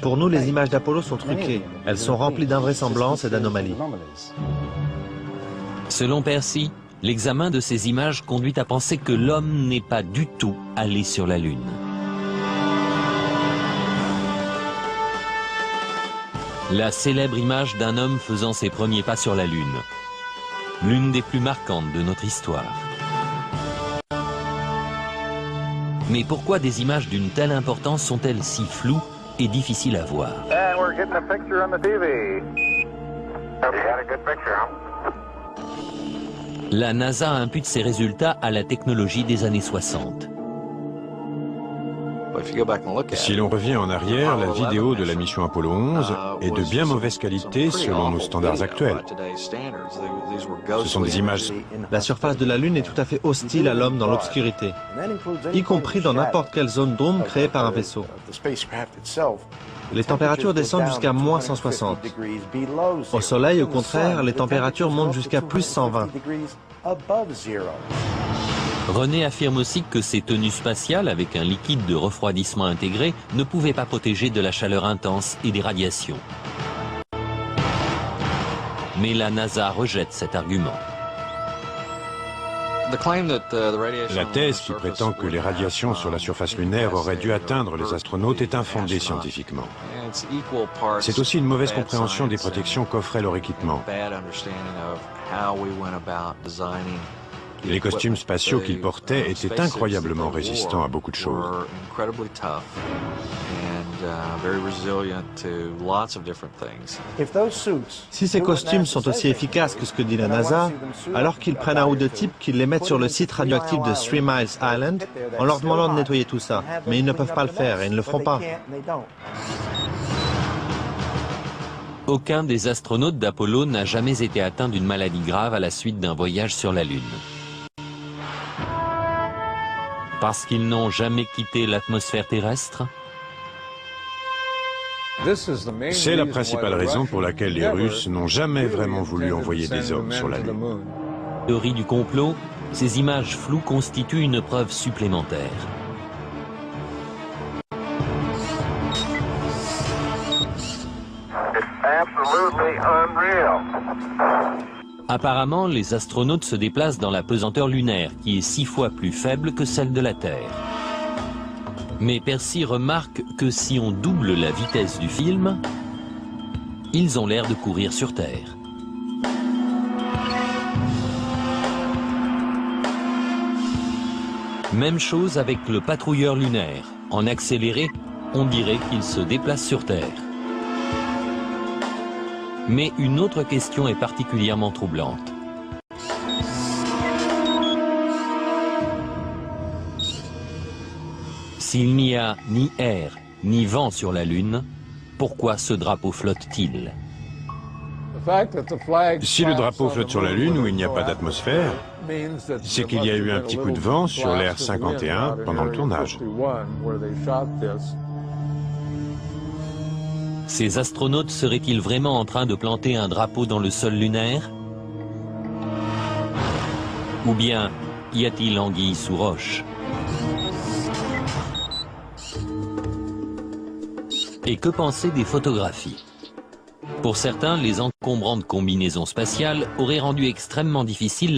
Pour nous, les images d'Apollo sont truquées. Elles sont remplies d'invraisemblances et d'anomalies. Selon Percy, l'examen de ces images conduit à penser que l'homme n'est pas du tout allé sur la Lune. La célèbre image d'un homme faisant ses premiers pas sur la Lune. L'une des plus marquantes de notre histoire. Mais pourquoi des images d'une telle importance sont-elles si floues et difficiles à voir? La NASA impute ses résultats à la technologie des années 60. Si l'on revient en arrière, la vidéo de la mission Apollo 11 est de bien mauvaise qualité selon nos standards actuels. Ce sont des images... La surface de la Lune est tout à fait hostile à l'homme dans l'obscurité, y compris dans n'importe quelle zone d'ombre créée par un vaisseau. Les températures descendent jusqu'à moins 160. Au Soleil, au contraire, les températures montent jusqu'à plus 120. René affirme aussi que ces tenues spatiales avec un liquide de refroidissement intégré ne pouvaient pas protéger de la chaleur intense et des radiations. Mais la NASA rejette cet argument. La thèse qui prétend que les radiations sur la surface lunaire auraient dû atteindre les astronautes est infondée scientifiquement. C'est aussi une mauvaise compréhension des protections qu'offrait leur équipement. Les costumes spatiaux qu'ils portaient étaient incroyablement résistants à beaucoup de choses. Si ces costumes sont aussi efficaces que ce que dit la NASA, alors qu'ils prennent un ou deux types, qu'ils les mettent sur le site radioactif de 3 Miles Island, en leur demandant de nettoyer tout ça. Mais ils ne peuvent pas le faire et ils ne le feront pas. Aucun des astronautes d'Apollo n'a jamais été atteint d'une maladie grave à la suite d'un voyage sur la Lune. Parce qu'ils n'ont jamais quitté l'atmosphère terrestre? C'est la principale raison pour laquelle les Russes n'ont jamais vraiment voulu envoyer des hommes sur la Lune. Théorie du complot, ces images floues constituent une preuve supplémentaire. Apparemment, les astronautes se déplacent dans la pesanteur lunaire, qui est 6 fois plus faible que celle de la Terre. Mais Percy remarque que si on double la vitesse du film, ils ont l'air de courir sur Terre. Même chose avec le patrouilleur lunaire. En accéléré, on dirait qu'il se déplace sur Terre. Mais une autre question est particulièrement troublante. S'il n'y a ni air, ni vent sur la Lune, pourquoi ce drapeau flotte-t-il? Si le drapeau flotte sur la Lune où il n'y a pas d'atmosphère, c'est qu'il y a eu un petit coup de vent sur l'Air 51 pendant le tournage. Ces astronautes seraient-ils vraiment en train de planter un drapeau dans le sol lunaire? Ou bien y a-t-il anguille sous roche? Et que penser des photographies? Pour certains, les encombrantes combinaisons spatiales auraient rendu extrêmement difficile